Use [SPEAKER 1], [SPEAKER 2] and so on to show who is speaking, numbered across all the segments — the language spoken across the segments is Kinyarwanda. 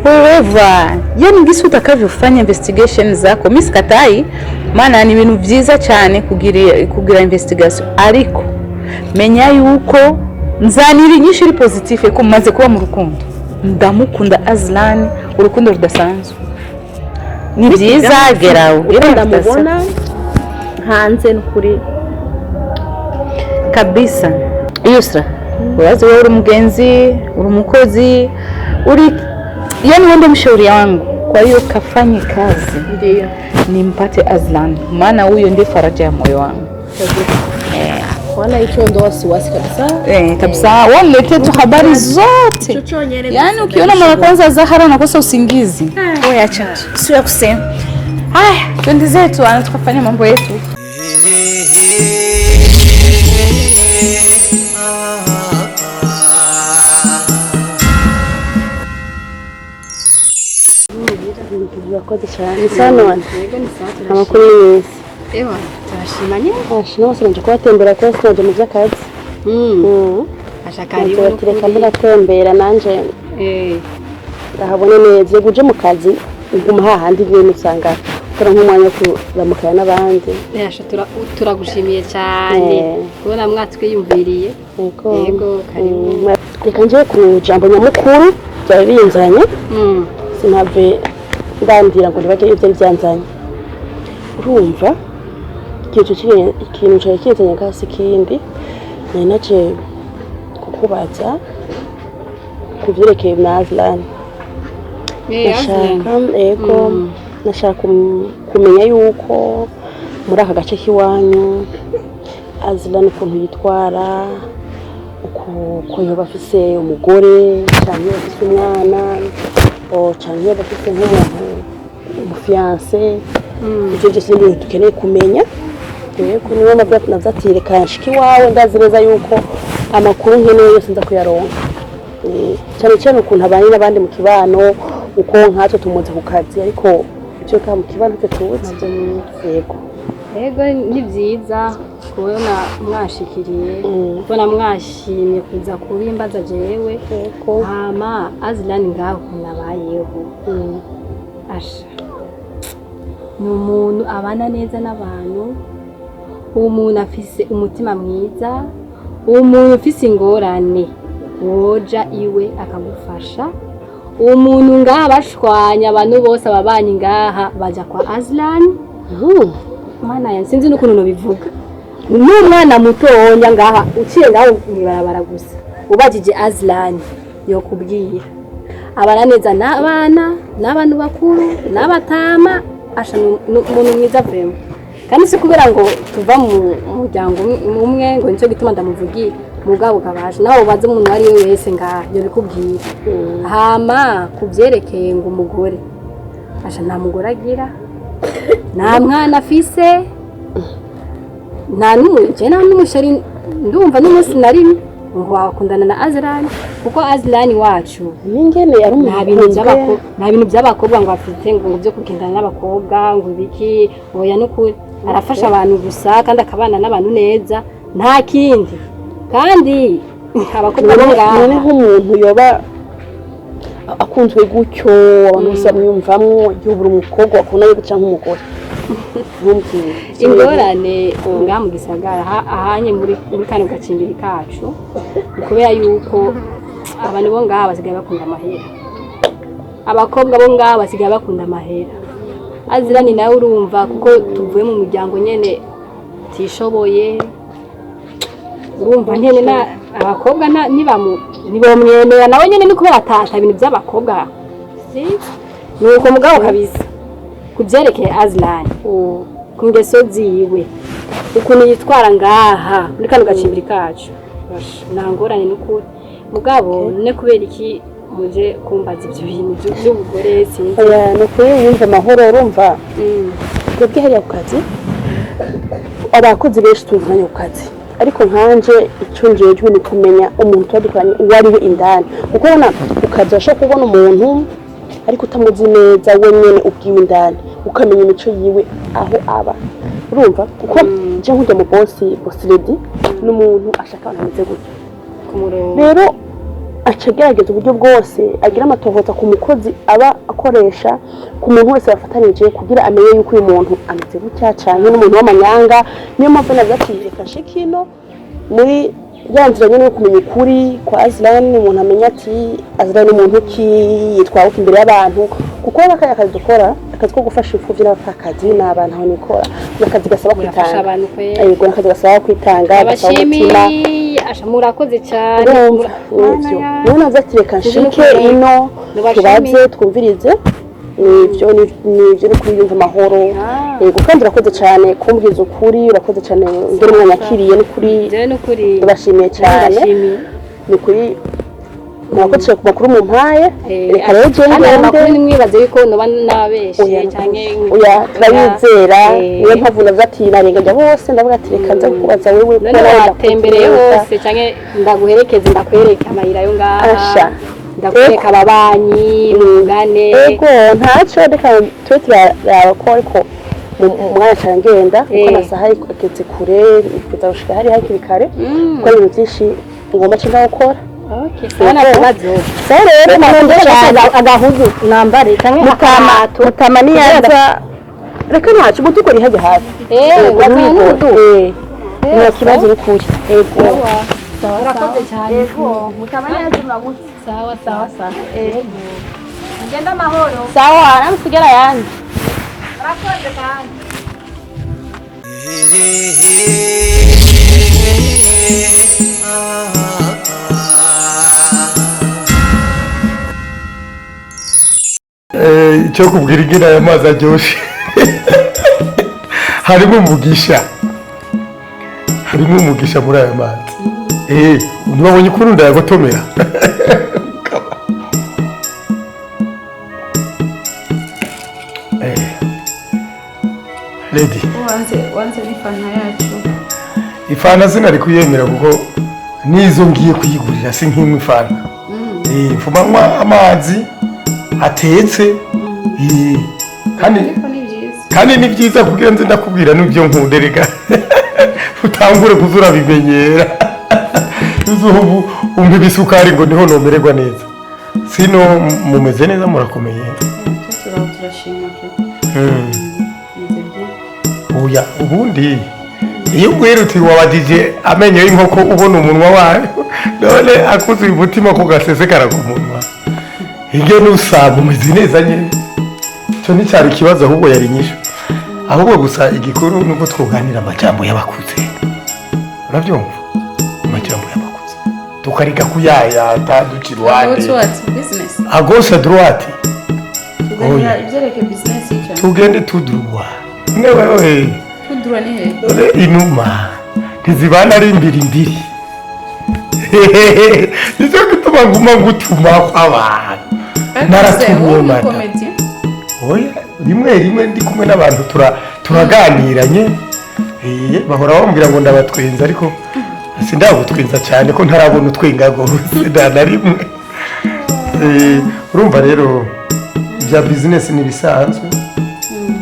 [SPEAKER 1] However, yani ngisi utakavyofanya investigation zako mimi sikatai, maana ni ibintu byiza cyane kugira investigation, ariko menya yuko nzanira inyinshi iri positive ko maze kuba mu rukundo. Ndamukunda Azlan, urukundo rudasanzwe. Ni byiza geraho
[SPEAKER 2] ndamubona hanze n'ukuri
[SPEAKER 1] kabisa. Yusra, wazi wewe uri mugenzi, uri umukozi, uri yani wewe ndo mshauri wangu. Kwa hiyo kafanye kazi
[SPEAKER 2] ndio
[SPEAKER 1] nimpate Azlan, maana huyo ndiye faraja ya moyo wangu.
[SPEAKER 2] Wala hicho ndo wasiwasi kabisa.
[SPEAKER 1] Kabisa. Walete tu habari zote. Yani ukiona mara kwanza Zahara unakosa usingizi. Wewe acha. Sio kusema. Haya, twende zetu tukafanya mambo yetu.
[SPEAKER 2] Wakoze cyane sana amakuru yose.
[SPEAKER 3] Ewa, turashimanye.
[SPEAKER 2] Ashino bose nje kubatembera kwa sinaje mu by'akazi.
[SPEAKER 3] Ashakari
[SPEAKER 2] tureka muratembera nanje. Ndahabone neze guje mu kazi nguma hahandi ibintu usanga kora nk'umwanya kuramukana n'abandi.
[SPEAKER 3] Yasha turagushimiye cyane. Kubona mwatwiyumviriye. Yego karibu.
[SPEAKER 2] Reka nje ku jambo nyamukuru byari binzanye. Sinave ndambira ngo nibage ibyo byanzanye. Urumva ikintu cyari kizanye gasi kindi nari naje kukubaza kuvyerekeye Azlan. Nashaka kumenya yuko muri aka gace kiwanyu Azlan ukuntu yitwara, uko yoba afise umugore cyangwa afise umwana cyangwa bafite nk'umuntu umufiance. Icyo cyose ni dukeneye kumenya. Yego niwe navyatire kanshiki wawe ndazi neza yuko amakuru nkeneye yose nza kuyaronka. Cyane cyane ukuntu abanye n'abandi mu kibano, uko nkatwe tumuze ku kazi, ariko icyo ka mu kibano cyo tuzi.
[SPEAKER 3] Yego ni byiza kubona mwashikiriye, kubona mwashimye kuza kubimbaza jewe. Hama Azlan ngaho kunabayeho. Asha ni umuntu abana neza n'abantu, umuntu afise umutima mwiza, umuntu ufise ingorane woja iwe akagufasha, umuntu ngaha bashwanya abantu bose ababanye ngaha baja kwa Azlan. Mana ya sinzi n'ukuntu no bivuga. N'umwana mutonya ngaha uciye ngaho nibarabara gusa ubajije Azlan yo kubwira abana neza n'abantu bakuru n'abatama. Asha umuntu mwiza vrema, kandi si kubera ngo tuva mu muryango umwe ngo nicyo gituma ndamuvugira mugabo kabasha naho ubaze umuntu ari we wese ngaha yo bikubwira. Hama kubyerekeye ngo umugore asha nta mugore agira, nta mwana afise, nta n'umusheri ndumva n'umunsi nari ngo wakundana na Azlan kuko Azlan wacu
[SPEAKER 2] n'ingene yari
[SPEAKER 3] nta bintu by'abakobwa ngo afite ngo byo kugendana n'abakobwa ngo ibiki oya n'ukuri arafasha abantu gusa kandi akabana n'abantu neza nta kindi kandi abakobwa
[SPEAKER 2] none nk'umuntu yoba akunzwe gutyo abantu bose bamwumvamwo igihe buri umukobwa akunda guca nk'umugore
[SPEAKER 3] ingorane ngaha mu gisagara ahanye muri kano gacimbiri kacu kubera yuko abantu bo ngaha basigaye bakunda amahera abakobwa bo ngaha basigaye bakunda amahera Azlan nawe urumva kuko tuvuye mu muryango nyene tishoboye urumva nyene na abakobwa nibamwemera nawe nyene ni kubera atata ibintu by'abakobwa nuko mugabo kabisa kubyerekeye Azlan ku ngeso ziwe ukuntu yitwara ngaha muri kano gacimbiri kacu nangorane n'ukuri mugabo ne kubera iki muje kumbaza ibyo bintu by'ubugore sinzi
[SPEAKER 2] no kuri yumva amahoro urumva twebwe hariya ku kazi abakozi benshi tuzanye ku kazi ariko nkanje icyo njejwe ni kumenya umuntu twadukoranye uwo ari we indani kuko ubona ku kazi washobora kubona umuntu ariko utamuzi neza we nyene ubwiwe indani ukamenya imico yiwe aho aba urumva kuko je nkujya mu boss lady n'umuntu ashaka abantu bameze gutyo rero acagerageza uburyo bwose agira amatohoza ku mukozi aba akoresha ku muntu wese bafatanije kugira amenye yuko uyu muntu ameze gutya cyane n'umuntu w'amanyanga niyo mpamvu navuga ati reka shikino muri yanzira nyene yo kumenya ukuri kwa Azlan umuntu amenya ati Azlan umuntu ki yitwaye imbere y'abantu kuko n'akaya kazi dukora akazi ko gufasha imfuvyi n'abapfakazi n'abantu aho nikora n'akazi gasaba kwitanga yego n'akazi gasaba kwitanga
[SPEAKER 3] abashimira murakoze cyane
[SPEAKER 2] none azati reka nshike ino tubaze twumvirize nivyo no kuri amahoro yego kandi urakoze cyane kumbwiza ukuri urakoze cyane ngere umwanya akiriye n'ukuri ndabashimiye cyane ni kuri mwakoze ku makuru mu mpaye reka rero
[SPEAKER 3] ngende makuru nimwibaze yuko noba nabeshe cyane
[SPEAKER 2] oya turabizera niyo mpamvu nazati narengajya bose ndavuga ati reka nza kubaza wewe
[SPEAKER 3] ko natembereye hose cyane ndaguherekeze ndakwereka amayira yo ngaha ndakwereka ababanyi mugane
[SPEAKER 2] yego ntacyo reka twe turaraba ko ariko umwanya cyane ngenda kuko amasaha ageze kure kuza gushika hari hakiri kare kuko ibintu byinshi ngomba cyangwa gukora
[SPEAKER 3] okay sana kubazo
[SPEAKER 2] rero
[SPEAKER 3] agahuzu nambare cyane
[SPEAKER 2] mutamani yaza reka ntacyo mutukuri hajya hafi nta kibazo n'ukuri yego
[SPEAKER 3] urakoze cyane
[SPEAKER 2] yego mutamani yaza muraguze
[SPEAKER 3] sawa ngenda amahoro
[SPEAKER 2] sawa namusigara yanjye
[SPEAKER 3] urakoze cyane
[SPEAKER 4] icyo kubwira ingina aya mazi aryoshye harimo umugisha muri aya mazi ntibabonye ukuntu ndayagotomera lady
[SPEAKER 1] wanze n'ifanta yacu
[SPEAKER 4] ifanta sinari kuyemera kuko nizo ngiye kuyigurira si nk'imwe ifanta mfumanywa amazi atetse kandi ni byiza kugira nze ndakubwira n'ibyo nkunderega utangure kuzura bimenyera ubu umva ibisukari ngo niho nomererwa neza sino mumeze neza murakomeye
[SPEAKER 1] turashima
[SPEAKER 4] oya ubundi iyo uguheruti wabadije amenyo y'inkoko ubona umunwa wayo none akuzuye umutima ko gasesekara ku munwa hirya n'usanga umeze neza nyine icyo nticyari ikibazo ahubwo yari nyinshi ahubwo gusa igikuru ni uko twuganira amajambo y'abakuze urabyumva amajambo y'abakuze tukariga kuyayata duca iruhande agosha droite tugende tudruwa newewe inuma ntizibana ari imbiri nicyo gituma nguma ngutuma kw'abantu naratumiye mata oya rimwe ndi kumwe n'abantu turaganiranye bahora bambwira ngo ndabatwenza ariko sindagutwenza cyane ko ntarabona utwenga gose na rimwe. Urumva rero bya business ni bisanzwe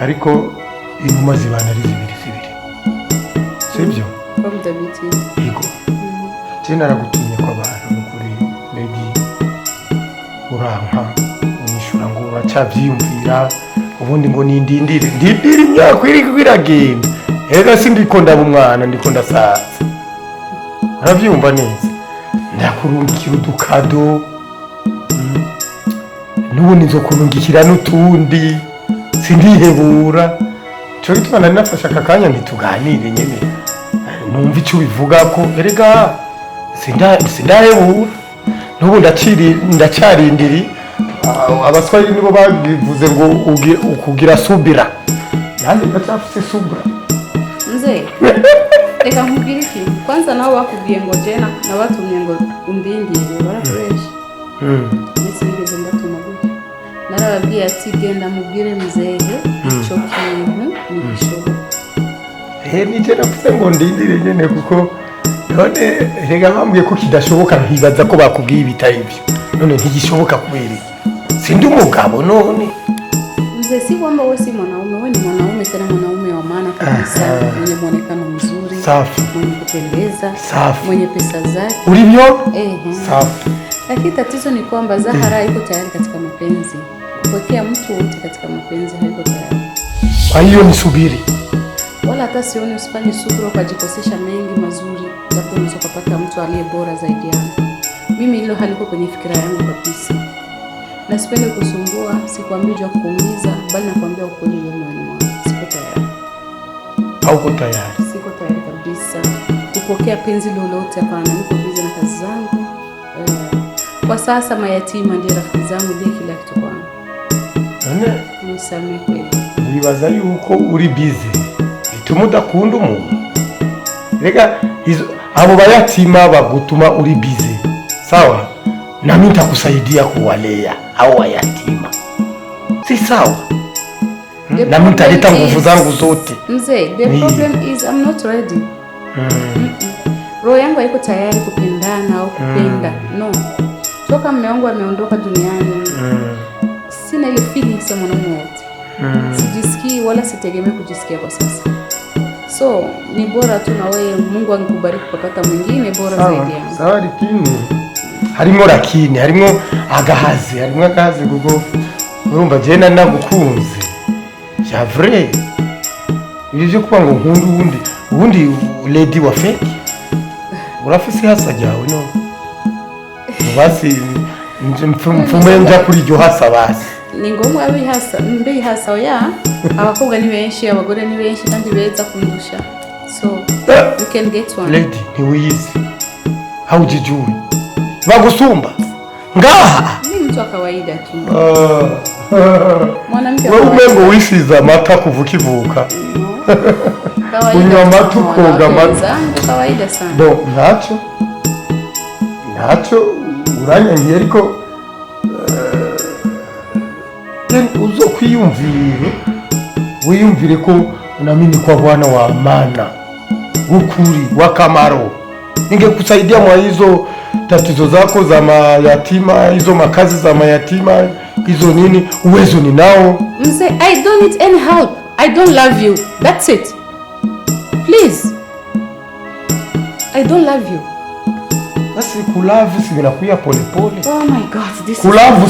[SPEAKER 4] ariko inuma zibana ari zibiri sibyo yego je naragutumye kwa abantu n'ukuri lady urampa unishura ngo uracavyiyumvira ubundi ngo nindindire imyaka iri kwiragenda ega sindikonda umwana ndikonda saza aravyumva neza ndakurungikira udukado nubundi nzokurungikira n'utundi sindihebura cyo gituma nari nafashe aka kanya ntituganire nyene numva icyo bivuga ko erega sindahebura n'ubu ndacyarindiri abaswahili nibo babivuze ngo ukugira subira nanjye ndacyafite subira
[SPEAKER 1] nze reka nkubwire iki kwanza nawe bakubwiye ngo jena nabatumye ngo undindire barakoresha ndetse nigeze mbatuma gutyo narababwiye ati genda mubwire muzehe icyo kintu nibishoboka
[SPEAKER 4] nije navuze ngo ndindire nyene kuko none rega bambwiye ko kidashoboka ntibaza ko bakubwiye ibitari byo none ntigishoboka kubera sindi umugabo none
[SPEAKER 1] mzee si kwamba wewe si mwanaume, wewe ni mwanaume tena mwanaume wa maana kabisa, mwenye muonekano mzuri,
[SPEAKER 4] safi,
[SPEAKER 1] mwenye kupendeza,
[SPEAKER 4] safi,
[SPEAKER 1] mwenye pesa zake
[SPEAKER 4] ulivyo safi.
[SPEAKER 1] Lakini tatizo ni kwamba Zahara haiko tayari katika mapenzi. Kupokea mtu wote katika mapenzi haiko tayari.
[SPEAKER 4] Kwa hiyo nisubiri.
[SPEAKER 1] Wala hata sioni usifanye subira ukajikosesha mengi mazuri, labda unaweza kupata mtu aliye bora zaidi yangu. Mimi hilo haliko kwenye fikira yangu kabisa. Na sipendi kusumbua, sikwambii jua kuumiza, bali nakwambia ukweli wewe moyoni mwangu. Siko tayari.
[SPEAKER 4] Hauko tayari?
[SPEAKER 1] Siko tayari kabisa kupokea penzi lolote, hapana. Niko busy na kazi zangu. Kwa sasa mayatima ndio rafiki zangu, ndio kila kitu kwangu.
[SPEAKER 4] None
[SPEAKER 1] nisamee kweli.
[SPEAKER 4] Wibaza yuko uri busy bituma udakunda umuntu? Rega abo bayatima bagutuma uri busy, sawa? Nami nitakusaidia kuwalea hao wayatima, si sawa? Nami nitaleta nguvu zangu zote.
[SPEAKER 1] Mzee, the problem is I'm not ready. Roho yangu haiko tayari kupendana au kupenda. No. Toka mume wangu ameondoka duniani, sina ile feelings ya mwanaume wote. Sijisikii wala sitegemea kujisikia kwa sasa. So, ni bora tu na wewe Mungu angekubariki kupata mwingine bora zaidi yangu.
[SPEAKER 4] Sawa, harimo agahazi kuko urumva je nagukunze. Ya vrai. Ibyo kuba ngo nkundu ubundi lady wa fake. Urafisi hasa jawe no. Basi mfume nja kuri ryo hasa basi.
[SPEAKER 1] Ni ngombwa abi hasa mbe hasa oya. Abakobwa ni benshi, abagore ni benshi kandi beza kundusha. So you can get one.
[SPEAKER 4] Lady ni wizi. Haujijui. Bagusumba. Ngaha.
[SPEAKER 1] Ni mtu wa kawaida tu. Mwanamke
[SPEAKER 4] wewe umengo wisiza mata kuvukivuka.
[SPEAKER 1] Kawaida.
[SPEAKER 4] Unywa mata koga mata.
[SPEAKER 1] Kawaida sana.
[SPEAKER 4] Bo nacho uranyangiye ariko uzo kwiyumvire wiyumvire ko unamini kwa Bwana wa amana ukuri wakamaro ningekusaidia mwa hizo tatizo zako za mayatima, hizo makazi za mayatima, hizo nini, uwezo ni nao.
[SPEAKER 1] Mzee, I don't need any help. I don't love you. That's it. Please. I don't love you.
[SPEAKER 4] Basi kulavu si vinakuya pole pole.
[SPEAKER 1] Oh my God, this
[SPEAKER 4] kulavu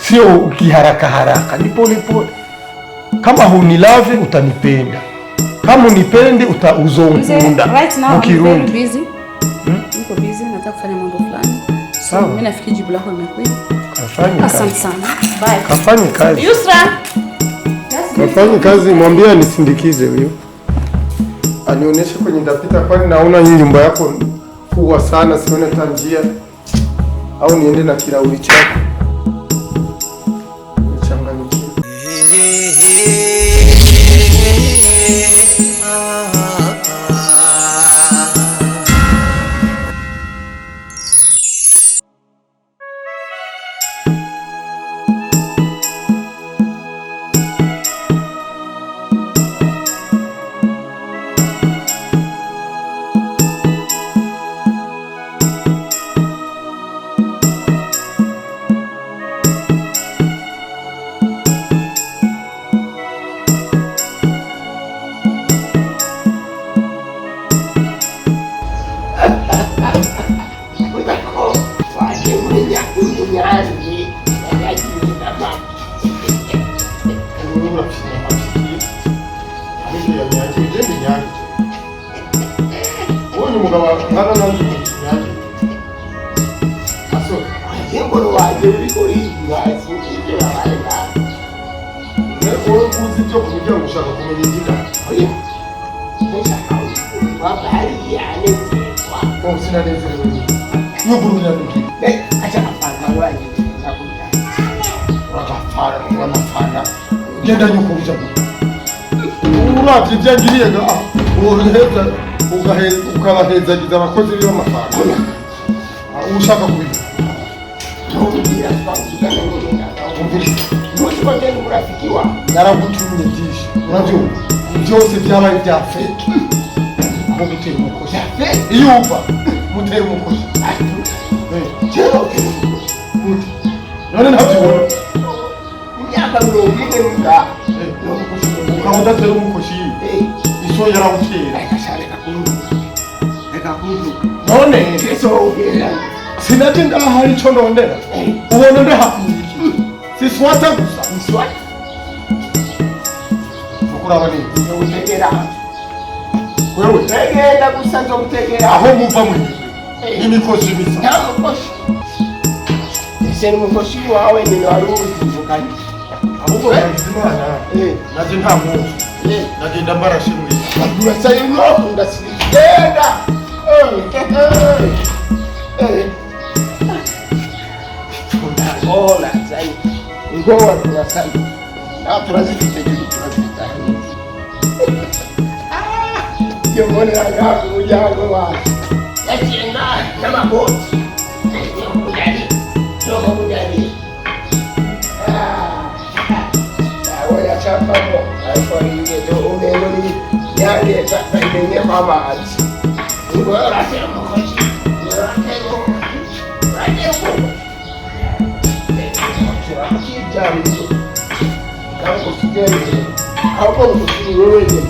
[SPEAKER 4] sio kiharaka, ni pole pole. Kama hunilave utanipenda. Kama unipende uzongunda.
[SPEAKER 1] Right now I'm very busy. Niko busy, nataka kufanya mambo fulani. So mimi nafikiri jibu lako limekuja.
[SPEAKER 4] Kafanye kazi.
[SPEAKER 1] Asante sana. Bye.
[SPEAKER 4] Kafanye kazi.
[SPEAKER 1] Yusra.
[SPEAKER 4] Kafanye kazi, mwambie nisindikize huyo. Anionyeshe kwenye ndapita, kwani naona hii nyumba yako kubwa sana, sione tanjia. Au niende na kirauli chako.
[SPEAKER 5] Nyange yagiye n'amama
[SPEAKER 4] ubu urapfira amapiki ariko ya Nyange igende Nyange ubonye umugabo nkana nanjye Nyange aso
[SPEAKER 5] ingoro waje uriko uribaza ibyo yabaye ngaho
[SPEAKER 4] wowe uzi ibyo ku muryango ushaka kumenya inzira
[SPEAKER 5] oya ndashaka wabari yanezerwa
[SPEAKER 4] ko sinanezerewe n'ugururira n'uki
[SPEAKER 5] acha kapanga waje nakubita
[SPEAKER 4] uragafara uragafana ugenda nyuko uja uravye ivyangiriye ga uheza ukabahezagiza abakozi b'amafaranga ushaka kubira
[SPEAKER 5] ntubwira twavugana n'umuntu
[SPEAKER 4] umviriza
[SPEAKER 5] nuko bagenda murafiki wa
[SPEAKER 4] naragutumye byinshi urabyumva byose byabaye bya fake aho gutera umukozi iyo uva mutera umukozi none ntabyibona
[SPEAKER 5] imyaka 40 nga
[SPEAKER 4] ukaba udatera umukozi iso yarawutera
[SPEAKER 5] reka kuruka
[SPEAKER 4] none
[SPEAKER 5] kesogera
[SPEAKER 4] sinati ndahari ico ndondera ubona ndahakuye siswata gusa
[SPEAKER 5] nswat
[SPEAKER 4] ukuraba nini
[SPEAKER 5] utegera
[SPEAKER 4] wewe
[SPEAKER 5] egenda gusa nzogutegera
[SPEAKER 4] aho muva mwe n'imikozi misa
[SPEAKER 5] ntamukoshi ese n'umukoshi wawe nyine wari ubivuganye
[SPEAKER 4] ahubwo yagize imana naje nta muntu nagenda mbarashe mwiza
[SPEAKER 5] urasa yuko ndasigenda tundagola zai ngowa turasai na turazifite gihe turazitahani iyo mbonera ngaho umuryango wacu yagenda n'amaboti mujani awo yacapamo ariko ingendo umego ni yange bayimenye kwa mazi ngo urasema umukozi urasema kijambo kama kusigeni hapo kusigeni wewe